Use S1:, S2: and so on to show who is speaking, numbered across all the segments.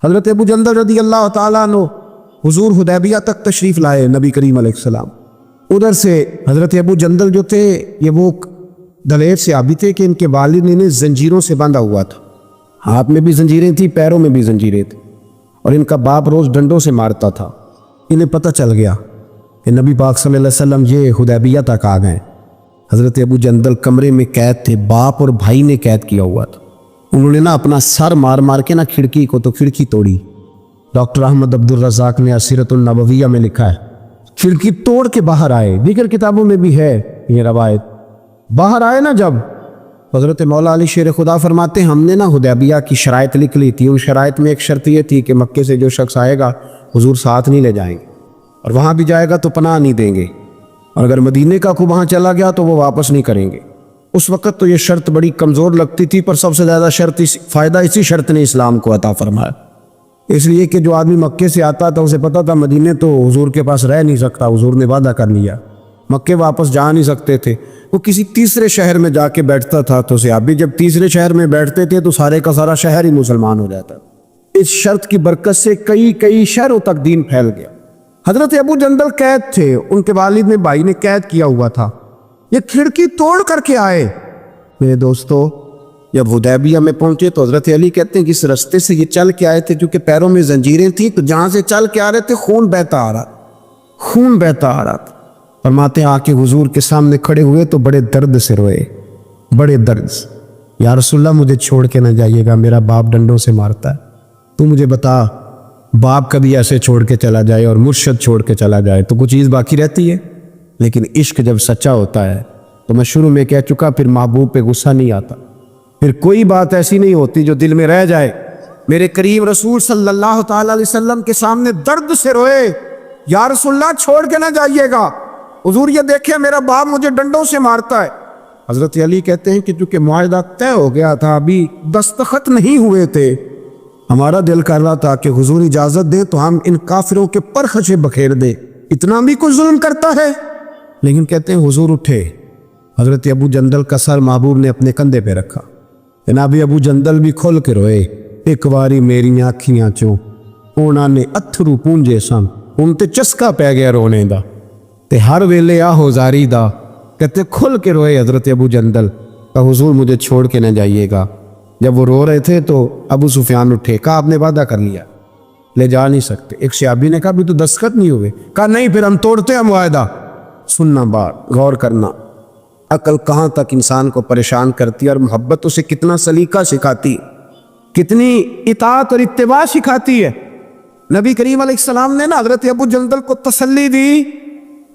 S1: حضرت ابو جندل رضی اللہ تعالیٰ عنہ حضور حدیبیہ تک تشریف لائے نبی کریم علیہ السلام۔ ادھر سے حضرت ابو جندل جو تھے یہ وہ دلیر صحابی تھے کہ ان کے والد نے انہیں زنجیروں سے باندھا ہوا تھا، ہاتھ میں بھی زنجیریں تھیں، پیروں میں بھی زنجیریں تھیں، اور ان کا باپ روز ڈنڈوں سے مارتا تھا۔ انہیں پتہ چل گیا کہ نبی پاک صلی اللہ علیہ وسلم یہ حدیبیہ تک آ گئے۔ حضرت ابو جندل کمرے میں قید تھے، باپ اور بھائی نے قید کیا ہوا تھا۔ انہوں نے اپنا سر مار مار کے کھڑکی کو تو کھڑکی توڑی۔ ڈاکٹر احمد عبد الرزاق نے اسیرۃ النبویہ میں لکھا ہے کھڑکی توڑ کے باہر آئے، دیگر کتابوں میں بھی ہے یہ روایت۔ باہر آئے جب حضرت مولا علی شیر خدا فرماتے ہیں ہم نے حدیبیہ کی شرائط لکھ لی تھی۔ ان شرائط میں ایک شرط یہ تھی کہ مکے سے جو شخص آئے گا حضور ساتھ نہیں لے جائیں گے، اور وہاں بھی جائے گا تو پناہ نہیں دیں گے، اور اگر مدینے کا وہاں چلا گیا تو وہ واپس نہیں کریں گے۔ اس وقت تو یہ شرط بڑی کمزور لگتی تھی، پر سب سے زیادہ فائدہ اسی شرط نے اسلام کو عطا فرمایا، اس لیے کہ جو آدمی مکے سے آتا تھا اسے پتا تھا مدینے تو حضور کے پاس رہ نہیں سکتا، حضور نے وعدہ کر لیا، مکے واپس جا نہیں سکتے تھے۔ وہ کسی تیسرے شہر میں جا کے بیٹھتا تھا تو صحابی جب تیسرے شہر میں بیٹھتے تھے تو سارے کا سارا شہر ہی مسلمان ہو جاتا۔ اس شرط کی برکت سے کئی شہروں تک دین پھیل گیا۔ حضرت ابو جندل قید تھے، ان کے والد نے بھائی نے قید کیا ہوا تھا، یہ کھڑکی توڑ کر کے آئے۔ میرے دوستو جب حدیبیہ میں پہنچے تو حضرت علی کہتے ہیں کہ اس رستے سے یہ چل کے آئے تھے، چونکہ پیروں میں زنجیریں تھیں تو جہاں سے چل کے آ رہے تھے خون بہتا آ رہا تھا۔ فرماتے ہیں آ کے حضور کے سامنے کھڑے ہوئے تو بڑے درد سے روئے، بڑے درد سے، یا رسول اللہ مجھے چھوڑ کے نہ جائیے گا، میرا باپ ڈنڈوں سے مارتا ہے، تو مجھے بتا باپ کبھی ایسے چھوڑ کے چلا جائے اور مرشد چھوڑ کے چلا جائے تو کچھ چیز باقی رہتی ہے؟ لیکن عشق جب سچا ہوتا ہے تو میں شروع میں کہہ چکا، پھر محبوب پہ غصہ نہیں آتا، پھر کوئی بات ایسی نہیں ہوتی جو دل میں رہ جائے۔ میرے کریم رسول صلی اللہ تعالیٰ علیہ وسلم کے سامنے درد سے روئے، یا رسول اللہ چھوڑ کے نہ جائیے گا، حضور یہ دیکھیں میرا باپ مجھے ڈنڈوں سے مارتا ہے۔ حضرت علی کہتے ہیں کہ چونکہ معاہدہ طے ہو گیا تھا، ابھی دستخط نہیں ہوئے تھے، ہمارا دل کر رہا تھا کہ حضور اجازت دیں تو ہم ان کافروں کے پرخچے بکھیر دیں، اتنا بھی کوئی ظلم کرتا ہے؟ لیکن کہتے ہیں حضور اٹھے، حضرت ابو جندل کا سر محبوب نے اپنے کندھے پہ رکھا، جناب ابو جندل بھی کھل کے روئے، ایک واری میری آنکھیاں چوں انہاں نے اتھرو پونجے سن، ان تے چسکا پہ گیا رونے دا تے ہر ویلے آہو زاری دا۔ کہتے کھل کے روئے حضرت ابو جندل کہ حضور مجھے چھوڑ کے نہ جائیے گا۔ جب وہ رو رہے تھے تو ابو سفیان اٹھے، کہا آپ نے وعدہ کر لیا، لے جا نہیں سکتے۔ ایک صحابی نے کہا بھی تو دستخط نہیں ہوئے، کہا نہیں پھر ہم توڑتے ہیں معاہدہ۔ سننا بات، غور کرنا، عقل کہاں تک انسان کو پریشان کرتی ہے اور محبت اسے کتنا سلیقہ سکھاتی، کتنی اطاعت اور اتباع سکھاتی ہے۔ نبی کریم علیہ السلام نے حضرت ابو جندل کو تسلی دی،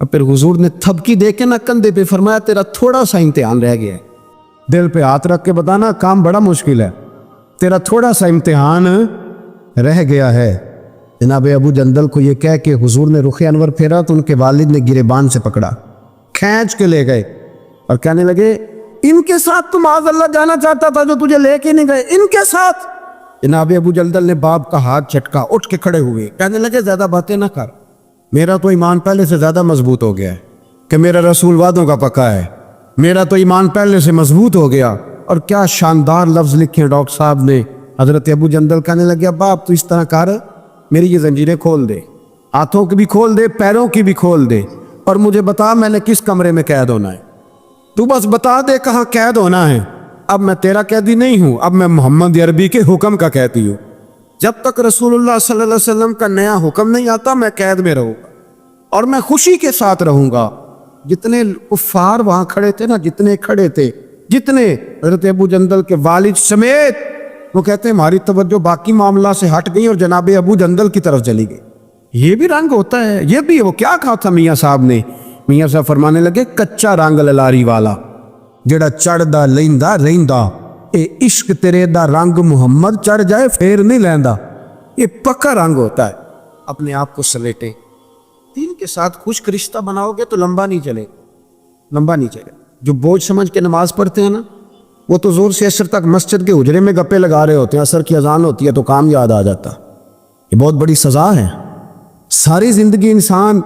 S1: اور پھر حضور نے تھپکی دے کے کندھے پہ فرمایا تیرا تھوڑا سا امتحان رہ گیا ہے، دل پہ ہاتھ رکھ کے بتانا کام بڑا مشکل ہے، تیرا تھوڑا سا امتحان رہ گیا ہے۔ جناب ابو جندل کو یہ کہہ کہ حضور نے رخ انور پھیرا تو ان کے والد نے گریبان سے پکڑا، کھینچ کے لے گئے اور کہنے لگے ان کے ساتھ تو معاذ اللہ جانا چاہتا تھا جو تجھے لے کے نہیں گئے، ان کے ساتھ۔ جناب ابو جندل نے باپ کا ہاتھ جھٹکا، اٹھ کے کھڑے ہوئے، کہنے لگے زیادہ باتیں نہ کر، میرا تو ایمان پہلے سے زیادہ مضبوط ہو گیا ہے کہ میرا رسول وعدوں کا پکا ہے، میرا تو ایمان پہلے سے مضبوط ہو گیا۔ اور کیا شاندار لفظ لکھے ڈاکٹر صاحب نے۔ حضرت ابو جندل کہنے لگے باپ تو اس طرح کر، میری یہ زنجیریں کھول دے، ہاتھوں کی بھی کھول دے، پیروں کی بھی کھول دے، اور مجھے بتا میں نے کس کمرے میں قید ہونا ہے، تو بس بتا دے کہاں قید ہونا ہے۔ اب میں تیرا قیدی نہیں ہوں، اب میں محمد عربی کے حکم کا قیدی ہوں، جب تک رسول اللہ صلی اللہ علیہ وسلم کا نیا حکم نہیں آتا میں قید میں رہوں گا، اور میں خوشی کے ساتھ رہوں گا۔ جتنے کفار وہاں کھڑے تھے جتنے کھڑے تھے، جتنے حضرت ابو جندل کے والد سمیت، وہ کہتے ہیں ہماری توجہ باقی معاملہ سے ہٹ گئی اور جناب ابو جندل کی طرف چلی گئی۔ یہ بھی رنگ ہوتا ہے، یہ بھی وہ کیا کہا تھا میاں صاحب نے؟ میاں صاحب فرمانے لگے کچا رنگ للاری والا جڑا چڑھدا لیندا رہندا، اے عشق تیرے دا رنگ محمد چڑھ جائے پھر نہیں لیندا، یہ پکا رنگ ہوتا ہے۔ اپنے آپ کو سلیٹیں، دین کے ساتھ خشک رشتہ بناؤ گے تو لمبا نہیں چلے، لمبا نہیں چلے۔ جو بوجھ سمجھ کے نماز پڑھتے ہیں وہ تو زور سے عصر تک مسجد کے حجرے میں گپے لگا رہے ہوتے ہیں، عصر کی اذان ہوتی ہے تو کام یاد آ جاتا۔ یہ بہت بڑی سزا ہے۔ ساری زندگی انسان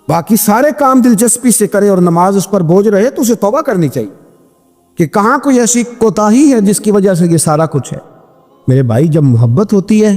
S1: باقی سارے کام دلچسپی سے کرے اور نماز اس پر بوجھ رہے تو اسے توبہ کرنی چاہیے کہ کہاں کوئی ایسی کوتاہی ہے جس کی وجہ سے یہ سارا کچھ ہے۔ میرے بھائی جب محبت ہوتی ہے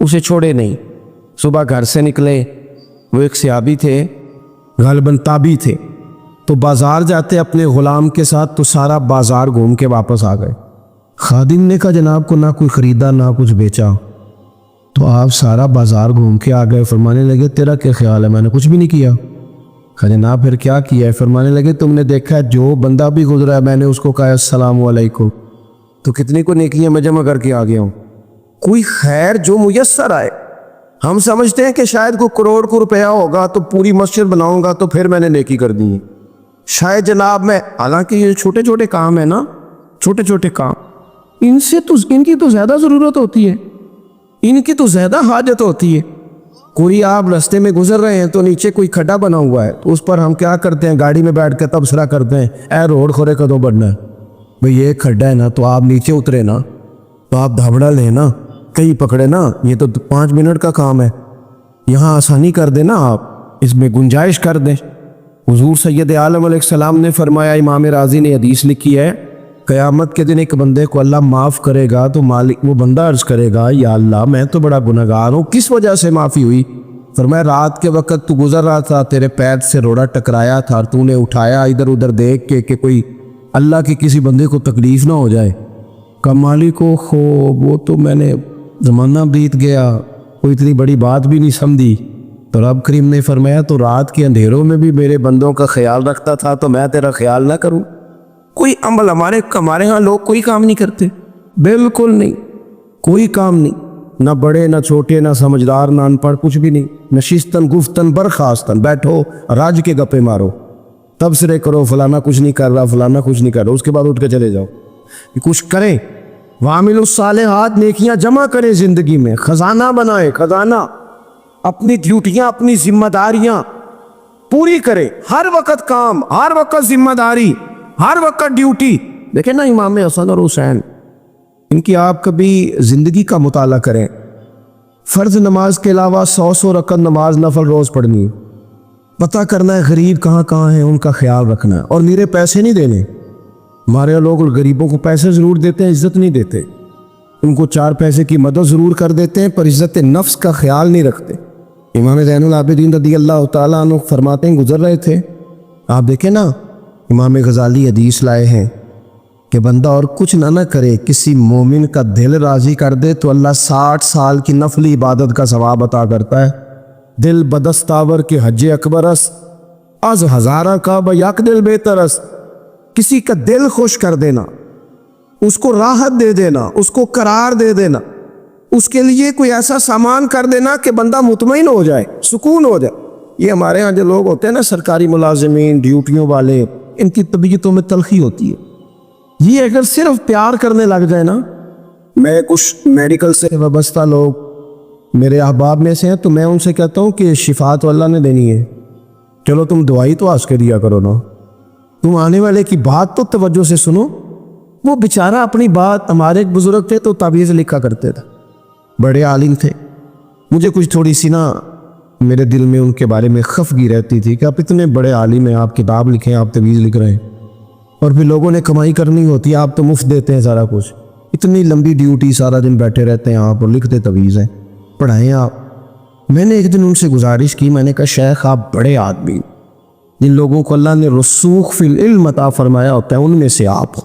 S1: اسے چھوڑے نہیں. صبح گھر سے نکلے, وہ ایک صحابی تھے, غالباً تابعی تھے, تو بازار جاتے اپنے غلام کے ساتھ, تو سارا بازار گھوم کے واپس آ گئے. خادم نے کہا جناب کو نہ کوئی خریدا نہ کچھ بیچا. تو آپ سارا بازار گھوم کے آ گئے. فرمانے لگے تیرا کیا خیال ہے؟ میں نے کچھ بھی نہیں کیا. کہا جناب پھر کیا کیا ہے؟ فرمانے لگے تم نے دیکھا ہے جو بندہ بھی گزرا ہے میں نے اس کو کہا السلام علیکم, تو کتنی کو نیکیاں میں جمع کر کے آ گیا ہوں. کوئی خیر جو میسر آئے. ہم سمجھتے ہیں کہ شاید کوئی کروڑ کو روپیہ ہوگا تو پوری مسجد بناؤں گا تو پھر میں نے نیکی کر دی ہے. شاید جناب میں, حالانکہ یہ چھوٹے چھوٹے کام ہیں نا, چھوٹے چھوٹے کام, ان کی تو زیادہ ضرورت ہوتی ہے, ان کی تو زیادہ حاجت ہوتی ہے. کوئی آپ رستے میں گزر رہے ہیں تو نیچے کوئی کھڈا بنا ہوا ہے, تو اس پر ہم کیا کرتے ہیں, گاڑی میں بیٹھ کے تبصرہ کرتے ہیں اے روڈ کھورے کدوں بڑھنا ہے بھئی, یہ کھڈا ہے نا تو آپ نیچے اترے نا, تو آپ دھابڑا لیں نا, کہیں پکڑے نا, یہ تو 5 منٹ کا کام ہے, یہاں آسانی کر دیں نا, آپ اس میں گنجائش کر دیں. حضور سید عالم علیہ السلام نے فرمایا, امام رازی نے حدیث لکھی ہے, قیامت کے دن ایک بندے کو اللہ معاف کرے گا تو مالک وہ بندہ عرض کرے گا یا اللہ میں تو بڑا گنہگار ہوں, کس وجہ سے معافی ہوئی؟ فرمایا رات کے وقت تو گزر رہا تھا, تیرے پیر سے روڑا ٹکرایا تھا اور تو نے اٹھایا ادھر ادھر دیکھ کے کہ کوئی اللہ کے کسی بندے کو تکلیف نہ ہو جائے. کہ مالک کو خوب وہ تو میں نے زمانہ بیت گیا, کوئی اتنی بڑی بات بھی نہیں سمجھی. تو رب کریم نے فرمایا تو رات کے اندھیروں میں بھی میرے بندوں کا خیال رکھتا تھا تو میں تیرا خیال نہ کروں؟ کوئی عمل ہمارے ہاں لوگ کوئی کام نہیں کرتے, بالکل نہیں, کوئی کام نہیں, نہ بڑے نہ چھوٹے نہ سمجھدار نہ ان پڑھ, کچھ بھی نہیں. نشستن گفتن برخاستن, بیٹھو راج کے گپے مارو, تبصرے کرو فلانا کچھ نہیں کر رہا فلانا کچھ نہیں کر رہا, اس کے بعد اٹھ کے چلے جاؤ. کچھ کریں, وعملوا الصالحات, نیکیاں جمع کریں زندگی میں, خزانہ بنائیں, خزانہ, اپنی ڈیوٹیاں اپنی ذمہ داریاں پوری کریں, ہر وقت کام, ہر وقت ذمہ داری, ہر وقت ڈیوٹی. دیکھیں نا امام حسن اور حسین, ان کی آپ کبھی زندگی کا مطالعہ کریں. فرض نماز کے علاوہ 100 رکعت نماز نفل روز پڑھنی, پتہ کرنا ہے غریب کہاں کہاں ہیں, ان کا خیال رکھنا ہے, اور میرے پیسے نہیں دینے. ہمارے لوگ غریبوں کو پیسے ضرور دیتے ہیں, عزت نہیں دیتے. ان کو 4 پیسے کی مدد ضرور کر دیتے ہیں پر عزت نفس کا خیال نہیں رکھتے. امام زین العابدین رضی اللہ تعالیٰ عنہ فرماتے ہیں گزر رہے تھے, آپ دیکھیں نا امام غزالی حدیث لائے ہیں کہ بندہ اور کچھ نہ کرے, کسی مومن کا دل راضی کر دے تو اللہ 60 سال کی نفلی عبادت کا ثواب عطا کرتا ہے. دل بدستاور کے حج اکبرس, از ہزارہ کا بیک دل بہترس. کسی کا دل خوش کر دینا, اس کو راحت دے دینا, اس کو قرار دے دینا, اس کے لیے کوئی ایسا سامان کر دینا کہ بندہ مطمئن ہو جائے, سکون ہو جائے. یہ ہمارے ہاں جو لوگ ہوتے ہیں نا سرکاری ملازمین, ڈیوٹیوں والے, ان کی طبیعتوں میں تلخی ہوتی ہے. یہ اگر صرف پیار کرنے لگ جائے نا, میں کچھ میڈیکل سے وابستہ لوگ میرے احباب میں سے ہیں تو میں ان سے کہتا ہوں کہ شفا تو اللہ نے دینی ہے, چلو تم دعائی تو آج کے دیا کرو نا, تم آنے والے کی بات تو توجہ سے سنو. وہ بیچارہ اپنی بات, ہمارے ایک بزرگ تھے تو تعویذ لکھا کرتے تھے, بڑے عالم تھے. مجھے کچھ تھوڑی سی نا میرے دل میں ان کے بارے میں خفگی رہتی تھی کہ آپ اتنے بڑے عالم ہیں, آپ کتاب لکھیں, آپ تعویذ لکھ رہے ہیں, اور پھر لوگوں نے کمائی کرنی ہوتی ہے, آپ تو مفت دیتے ہیں سارا کچھ. اتنی لمبی ڈیوٹی, سارا دن بیٹھے رہتے ہیں آپ اور لکھتے تعویذ ہیں, پڑھائیں آپ. میں نے ایک دن ان سے گزارش کی, میں نے کہا شیخ آپ بڑے آدمی, جن لوگوں کو اللہ نے رسوخ فی العلم عطا فرمایا ہوتا ہے ان میں سے آپ,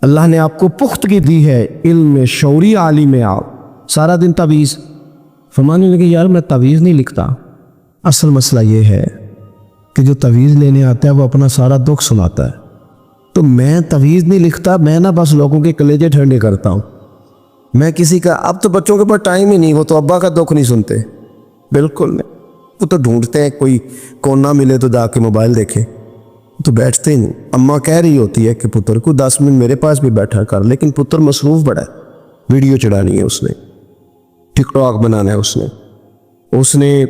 S1: اللہ نے آپ کو پختگی دی ہے علم شعوری عالم میں, آپ سارا دن تعویذ. فرمانے لگے یار میں تعویذ نہیں لکھتا, اصل مسئلہ یہ ہے کہ جو تعویذ لینے آتا ہے وہ اپنا سارا دکھ سناتا ہے, تو میں تعویذ نہیں لکھتا, میں نا بس لوگوں کے کلیجے ٹھنڈے کرتا ہوں. میں کسی کا, اب تو بچوں کے پاس ٹائم ہی نہیں, وہ تو ابا کا دکھ نہیں سنتے, بالکل نہیں. وہ تو ڈھونڈتے ہیں کوئی کونا ملے تو جا کے موبائل دیکھے, تو بیٹھتے ہی نہیں. اماں کہہ رہی ہوتی ہے کہ پتر کو 10 منٹ میرے پاس بھی بیٹھا کر, لیکن پتر مصروف بڑا ہے, ویڈیو چڑھانی ہے اس نے, ٹک ٹاک بنانا ہے اس نے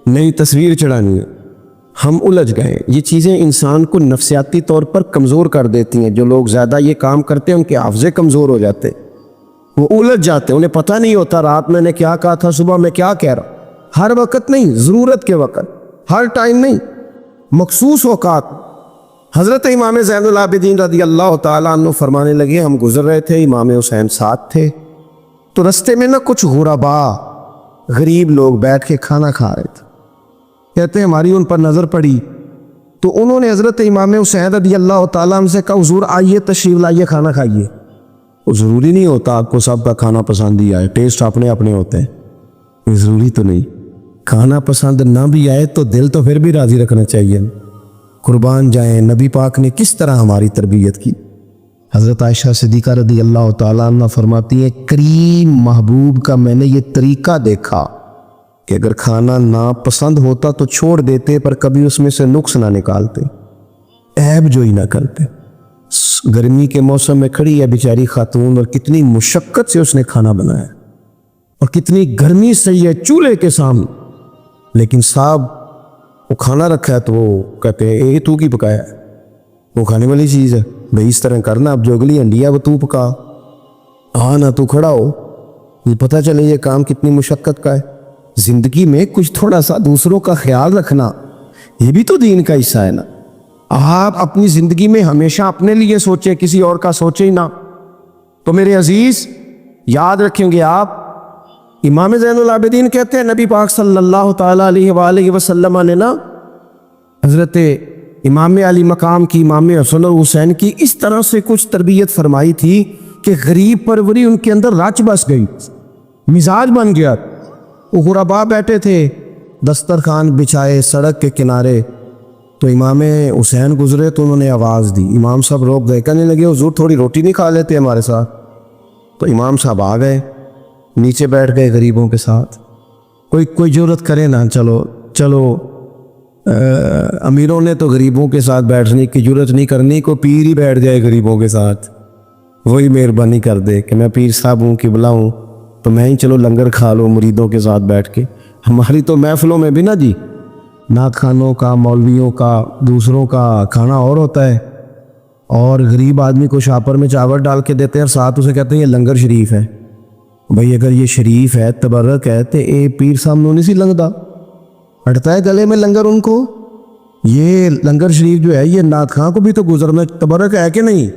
S1: نئی تصویر چڑھانی ہے. ہم الجھ گئے. یہ چیزیں انسان کو نفسیاتی طور پر کمزور کر دیتی ہیں. جو لوگ زیادہ یہ کام کرتے ہیں ان کے حافظے کمزور ہو جاتے, وہ الجھ جاتے, انہیں پتہ نہیں ہوتا رات میں نے کیا کہا تھا, صبح میں کیا کہہ رہا ہوں. ہر وقت نہیں, ضرورت کے وقت, ہر ٹائم نہیں, مخصوص اوقات. حضرت امام زین العابدین رضی اللہ تعالیٰ عنہ فرمانے لگے ہم گزر رہے تھے, امام حسین ساتھ تھے, تو رستے میں نہ کچھ غربا غریب لوگ بیٹھ کے کھانا کھا رہے تھے. کہتے ہیں ہماری ان پر نظر پڑی تو انہوں نے حضرت امام حسین رضی اللہ تعالیٰ عنہ سے کہا حضور آئیے تشریف لائیے کھانا کھائیے. وہ ضروری نہیں ہوتا آپ کو سب کا کھانا پسند ہی آئے, ٹیسٹ اپنے اپنے ہوتے ہیں, یہ ضروری تو نہیں. کھانا پسند نہ بھی آئے تو دل تو پھر بھی راضی رکھنا چاہیے. قربان جائیں نبی پاک نے کس طرح ہماری تربیت کی. حضرت عائشہ صدیقہ رضی اللہ تعالیٰ عنہ فرماتی ہیں کریم محبوب کا میں نے یہ طریقہ دیکھا کہ اگر کھانا نا پسند ہوتا تو چھوڑ دیتے, پر کبھی اس میں سے نقص نہ نکالتے, عیب جو ہی نہ کرتے. گرمی کے موسم میں کھڑی ہے بیچاری خاتون اور کتنی مشقت سے اس نے کھانا بنایا اور کتنی گرمی سے ہے چولہے کے سامنے, لیکن صاحب وہ کھانا رکھا ہے تو وہ کہتے ہیں اے تو کی پکایا ہے, وہ کھانے والی چیز ہے بھئی اس طرح کرنا, اب جو اگلی ہنڈی ہے وہ تو پکا. ہاں نہ تو کھڑا ہو, یہ پتہ چلے یہ کام کتنی مشقت کا ہے. زندگی میں کچھ تھوڑا سا دوسروں کا خیال رکھنا یہ بھی تو دین کا حصہ ہے نا. آپ اپنی زندگی میں ہمیشہ اپنے لیے سوچیں, کسی اور کا سوچیں ہی نہ. تو میرے عزیز یاد رکھیں گے آپ, امام زین العابدین کہتے ہیں نبی پاک صلی اللہ تعالیٰ علیہ وآلہ وسلم نے نا حضرت امام علی مقام کی, امام حسن اور حسین کی اس طرح سے کچھ تربیت فرمائی تھی کہ غریب پروری ان کے اندر رچ بس گئی, مزاج بن گیا. وہ غربا بیٹھے تھے دسترخوان بچھائے سڑک کے کنارے, تو امام حسین گزرے تو انہوں نے آواز دی. امام صاحب روک گئے, کہنے لگے حضور تھوڑی روٹی نہیں کھا لیتے ہمارے ساتھ. تو امام صاحب آ گئے, نیچے بیٹھ گئے غریبوں کے ساتھ. کوئی جرت کرے نا, چلو امیروں نے تو غریبوں کے ساتھ بیٹھنے کی جرت نہیں کرنی, کو پیر ہی بیٹھ جائے غریبوں کے ساتھ, وہی مہربانی کر دے کہ میں پیر صاحب ہوں قبلہ ہوں تو میں ہی چلو لنگر کھا لو مریدوں کے ساتھ بیٹھ کے. ہماری تو محفلوں میں بھی نا جی نعت خانوں کا, مولویوں کا, دوسروں کا کھانا اور ہوتا ہے, اور غریب آدمی کو شاپر میں چاول ڈال کے دیتے ہیں اور ساتھ اسے کہتے ہیں یہ لنگر شریف ہے. بھئی اگر یہ شریف ہے تبرک ہے تو اے پیر سامنے نہیں سی لنگدا, ہٹتا ہے گلے میں لنگر ان کو. یہ لنگر شریف جو ہے یہ نعت خاں کو بھی تو گزرنا تبرک ہے کہ نہیں.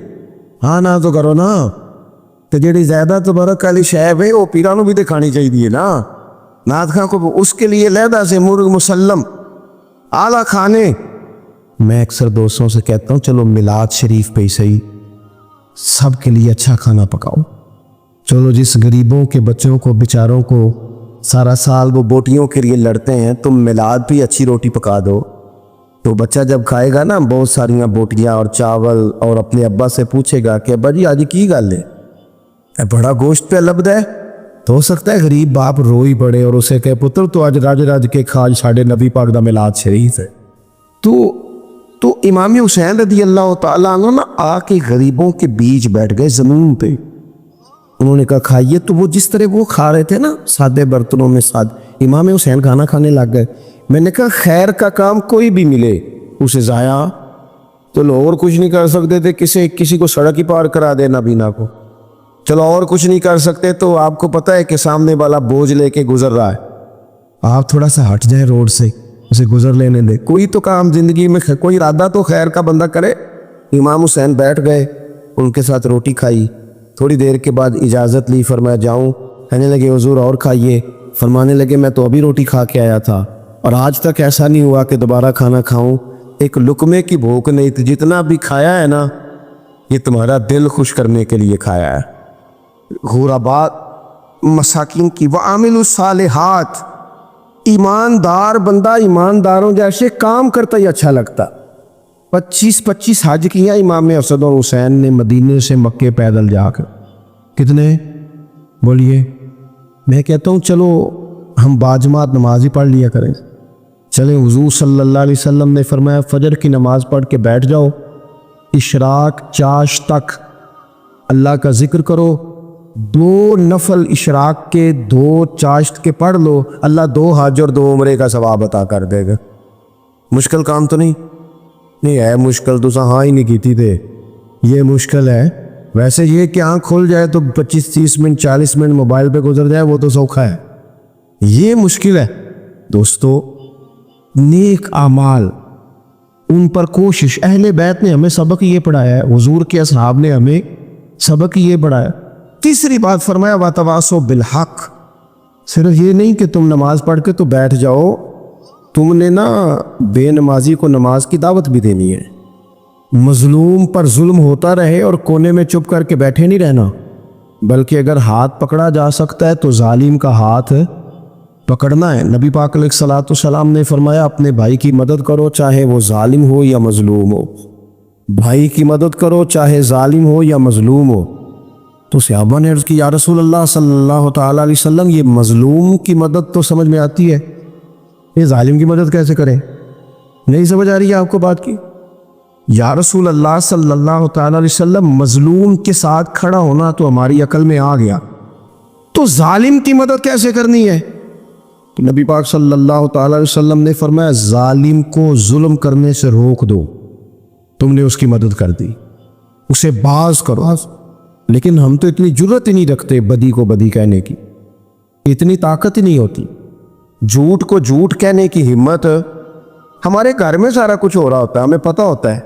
S1: ہاں نہ تو کرو نا, تو جیڑی زیادہ تبرک والی شے ہے وہ پیرانوں بھی تو کھانی چاہیے نا. نعت خاں کو اس کے لیے علیحدہ سے مرغ مسلم اعلیٰ کھانے. میں اکثر دوستوں سے کہتا ہوں چلو میلاد شریف پہ ہی صحیح سب کے لیے اچھا کھانا پکاؤ. چلو جس غریبوں کے بچوں کو بیچاروں کو سارا سال وہ بوٹیوں کے لیے لڑتے ہیں, تم میلاد پہ اچھی روٹی پکا دو تو بچہ جب کھائے گا نا بہت ساریاں بوٹیاں اور چاول, اور اپنے ابا سے پوچھے گا کہ ابا جی آج کی گل ہے, بڑا گوشت پہ لبد ہے. تو ہو سکتا ہے غریب باپ روئی پڑے اور اسے کہے پتر تو آج راج کے کھاج ساڑھے نبی پاک دا میلاد شریف ہے. تو امام حسین رضی اللہ تعالیٰ عنہ نا آ کے غریبوں کے بیچ بیٹھ گئے زمین پہ. انہوں نے کہا کھائیے, تو وہ جس طرح وہ کھا رہے تھے نا سادے برتنوں میں امام حسین کھانا کھانے لگ گئے. میں نے کہا خیر کا کام کوئی بھی ملے اسے ضائع, چلو اور کچھ نہیں کر سکتے تھے, کسی کو سڑک ہی پار کرا دے نابینا کو, چلو اور کچھ نہیں کر سکتے تو آپ کو پتہ ہے کہ سامنے والا بوجھ لے کے گزر رہا ہے, آپ تھوڑا سا ہٹ جائیں روڈ سے, اسے گزر لینے دیں. کوئی تو کام زندگی میں کوئی ارادہ تو خیر کا بندہ کرے. امام حسین بیٹھ گئے, ان کے ساتھ روٹی کھائی, تھوڑی دیر کے بعد اجازت لی, فرمایا جاؤں. کہنے لگے حضور اور کھائیے. فرمانے لگے میں تو ابھی روٹی کھا کے آیا تھا اور آج تک ایسا نہیں ہوا کہ دوبارہ کھانا کھاؤں. ایک لقمے کی بھوک نہیں تھی, جتنا بھی کھایا ہے نا یہ تمہارا دل خوش کرنے کے لیے کھایا ہے. غربات مساکین کی وعامل الصالحات, ایماندار بندہ ایمانداروں جیسے کام کرتا ہی اچھا لگتا. 25 حج کیا امام حسن اور حسین نے مدینے سے مکے پیدل جا کر. کتنے بولیے؟ میں کہتا ہوں چلو ہم باجماعت نماز ہی پڑھ لیا کریں. چلیں حضور صلی اللہ علیہ وسلم نے فرمایا فجر کی نماز پڑھ کے بیٹھ جاؤ, اشراق چاش تک اللہ کا ذکر کرو, 2 نفل اشراق کے 2 چاشت کے پڑھ لو, اللہ 2 حج اور 2 عمرے کا ثواب عطا کر دے گا. مشکل کام تو نہیں ہے, مشکل تو ہاں ہی نہیں کیتی تھے, یہ مشکل ہے. ویسے یہ کہ آنکھ کھل جائے تو 25-30 منٹ 40 منٹ موبائل پہ گزر جائے وہ تو سوکھا ہے, یہ مشکل ہے. دوستو نیک اعمال ان پر کوشش, اہل بیت نے ہمیں سبق یہ پڑھایا ہے, حضور کے اصحاب نے ہمیں سبق یہ پڑھایا. تیسری بات فرمایا وَتَوَاصَوْا بِالْحَقِّ, صرف یہ نہیں کہ تم نماز پڑھ کے تو بیٹھ جاؤ، تم نے نا بے نمازی کو نماز کی دعوت بھی دینی ہے۔ مظلوم پر ظلم ہوتا رہے اور کونے میں چپ کر کے بیٹھے نہیں رہنا، بلکہ اگر ہاتھ پکڑا جا سکتا ہے تو ظالم کا ہاتھ پکڑنا ہے۔ نبی پاک علیہ الصلوۃ والسلام نے فرمایا اپنے بھائی کی مدد کرو چاہے وہ ظالم ہو یا مظلوم ہو، بھائی کی مدد کرو چاہے ظالم ہو یا مظلوم ہو۔ تو صحابہ نے عرض کی یا رسول اللہ صلی اللہ تعالیٰ علیہ وسلم یہ مظلوم کی مدد تو سمجھ میں آتی ہے، یہ ظالم کی مدد کیسے کریں؟ نہیں سمجھ آ رہی ہے آپ کو بات کی؟ یا رسول اللہ صلی اللہ تعالیٰ علیہ وسلم مظلوم کے ساتھ کھڑا ہونا تو ہماری عقل میں آ گیا، تو ظالم کی مدد کیسے کرنی ہے؟ تو نبی پاک صلی اللہ تعالیٰ علیہ وسلم نے فرمایا ظالم کو ظلم کرنے سے روک دو، تم نے اس کی مدد کر دی، اسے باز کرو۔ لیکن ہم تو اتنی جرت ہی نہیں رکھتے بدی کو بدی کہنے کی، اتنی طاقت ہی نہیں ہوتی، جھوٹ کو جھوٹ کہنے کی ہمت۔ ہمارے گھر میں سارا کچھ ہو رہا ہوتا ہے، ہمیں پتہ ہوتا ہے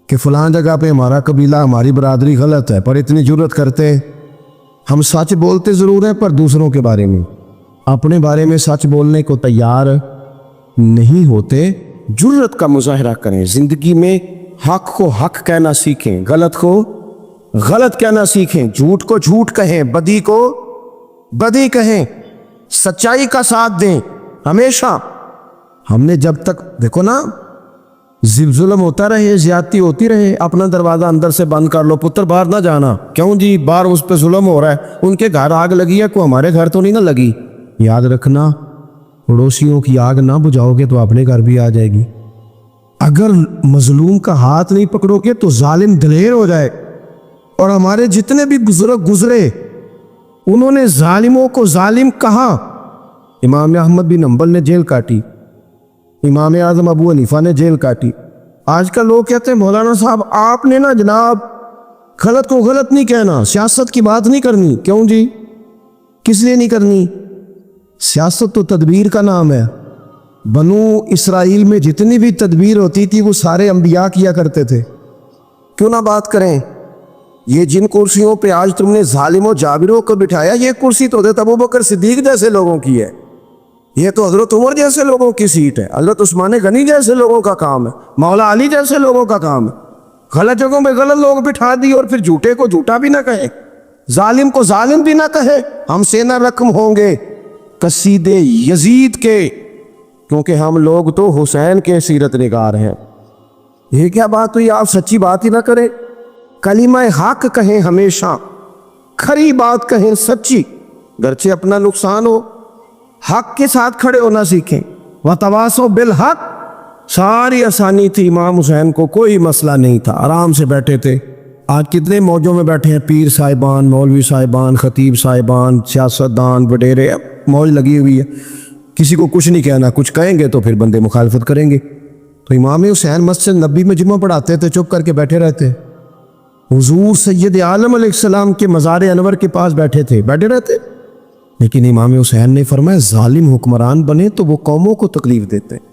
S1: کہ فلاں جگہ پہ ہمارا قبیلہ ہماری برادری غلط ہے، پر اتنی جرت کرتے ہم سچ بولتے ضرور ہیں پر دوسروں کے بارے میں، اپنے بارے میں سچ بولنے کو تیار نہیں ہوتے۔ جرت کا مظاہرہ کریں، زندگی میں حق کو حق کہنا سیکھیں، غلط کو غلط کہنا سیکھیں، جھوٹ کو جھوٹ کہیں، بدی کو بدی کہیں، سچائی کا ساتھ دیں ہمیشہ۔ ہم نے جب تک دیکھو نا ظلم ہوتا رہے، زیادتی ہوتی رہے، اپنا دروازہ اندر سے بند کر لو، پتر باہر نہ جانا، کیوں جی باہر اس پہ ظلم ہو رہا ہے، ان کے گھر آگ لگی ہے، کوئی ہمارے گھر تو نہیں نہ لگی۔ یاد رکھنا پڑوسیوں کی آگ نہ بجھاؤ گے تو اپنے گھر بھی آ جائے گی۔ اگر مظلوم کا ہاتھ نہیں پکڑو گے تو ظالم دلیر ہو جائے، اور ہمارے جتنے بھی بزرگ گزرے انہوں نے ظالموں کو ظالم کہا۔ امام احمد بن حنبل نے جیل کاٹی، امام اعظم ابو حنیفہ نے جیل کاٹی۔ آج کل لوگ کہتے ہیں مولانا صاحب آپ نے نا جناب غلط کو غلط نہیں کہنا، سیاست کی بات نہیں کرنی۔ کیوں جی؟ کس لیے نہیں کرنی؟ سیاست تو تدبیر کا نام ہے۔ بنو اسرائیل میں جتنی بھی تدبیر ہوتی تھی وہ سارے انبیاء کیا کرتے تھے، کیوں نہ بات کریں؟ یہ جن کرسیوں پہ آج تم نے ظالم و جابروں کو بٹھایا، یہ کرسی تو حضرت ابوبکر صدیق جیسے لوگوں کی ہے، یہ تو حضرت عمر جیسے لوگوں کی سیٹ ہے، حضرت عثمان غنی جیسے لوگوں کا کام ہے، مولا علی جیسے لوگوں کا کام ہے۔ غلط جگہوں پہ غلط لوگ بٹھا دی اور پھر جھوٹے کو جھوٹا بھی نہ کہیں، ظالم کو ظالم بھی نہ کہے۔ ہم سے نہ رقم ہوں گے قصید یزید کے، کیونکہ ہم لوگ تو حسین کے سیرت نگار ہیں۔ یہ کیا بات ہوئی؟ آپ سچی بات ہی نہ کریں، کلمہ حق کہیں، ہمیشہ کھری بات کہیں، سچی، گرچہ اپنا نقصان ہو، حق کے ساتھ کھڑے ہونا سیکھیں۔ وتواصوا بالحق، ساری آسانی تھی، امام حسین کو کوئی مسئلہ نہیں تھا، آرام سے بیٹھے تھے۔ آج کتنے موجوں میں بیٹھے ہیں، پیر صاحبان، مولوی صاحبان، خطیب صاحبان، سیاستدان، وڈیرے، موج لگی ہوئی ہے، کسی کو کچھ نہیں کہنا، کچھ کہیں گے تو پھر بندے مخالفت کریں گے۔ تو امام حسین مسجد نبی میں جمعہ پڑھاتے تھے، چپ کر کے بیٹھے رہتے۔ حضور سید عالم علیہ السلام کے مزار انور کے پاس بیٹھے تھے، بیٹھے رہتے۔ لیکن امام حسین نے فرمایا ظالم حکمران بنے تو وہ قوموں کو تکلیف دیتے ہیں،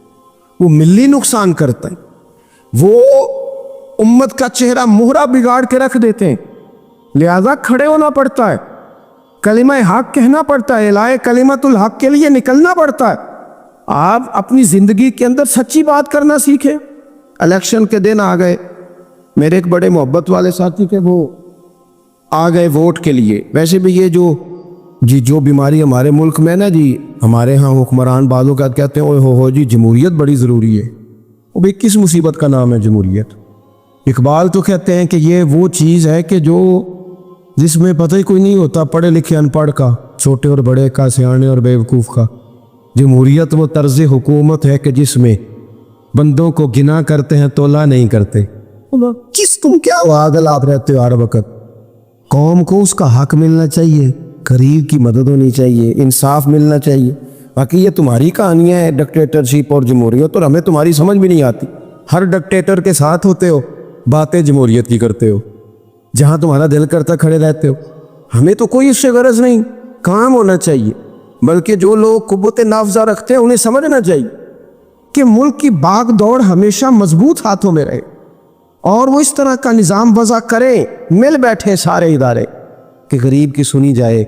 S1: وہ ملی نقصان کرتے ہیں، وہ امت کا چہرہ مہرہ بگاڑ کے رکھ دیتے ہیں، لہذا کھڑے ہونا پڑتا ہے، کلمہ حق کہنا پڑتا ہے، الہ کلمت الحق کے لیے نکلنا پڑتا ہے۔ آپ اپنی زندگی کے اندر سچی بات کرنا سیکھیں۔ الیکشن کے دن آ گئے، میرے ایک بڑے محبت والے ساتھی تھے، وہ آ گئے ووٹ کے لیے۔ ویسے بھی یہ جو بیماری ہمارے ملک میں نا جی، ہمارے ہاں حکمران بعض اوقات کہتے ہیں اوہ ہو جی جمہوریت بڑی ضروری ہے۔ وہ بھی کس مصیبت کا نام ہے جمہوریت؟ اقبال تو کہتے ہیں کہ یہ وہ چیز ہے کہ جس میں پتہ ہی کوئی نہیں ہوتا، پڑھے لکھے ان پڑھ کا، چھوٹے اور بڑے کا، سیانے اور بیوقوف کا۔ جمہوریت وہ طرز حکومت ہے کہ جس میں بندوں کو گنا کرتے ہیں، تولا نہیں کرتے۔ کس تم کیا پاگل آپ رہتے ہو ہر وقت؟ قوم کو اس کا حق ملنا چاہیے، غریب کی مدد ہونی چاہیے، انصاف ملنا چاہیے۔ باقی یہ تمہاری کہانیاں ہیں ڈکٹیٹرشپ اور جمہوریت، اور ہمیں تمہاری سمجھ بھی نہیں آتی۔ ہر ڈکٹیٹر کے ساتھ ہوتے ہو، باتیں جمہوریت کی کرتے ہو، جہاں تمہارا دل کرتا کھڑے رہتے ہو۔ ہمیں تو کوئی اس سے غرض نہیں، کام ہونا چاہیے۔ بلکہ جو لوگ قوت نافذہ رکھتے ہیں انہیں سمجھنا چاہیے کہ ملک کی باغ دوڑ ہمیشہ مضبوط ہاتھوں میں رہے، اور وہ اس طرح کا نظام وضع کریں، مل بیٹھے سارے ادارے کہ غریب کی سنی جائے،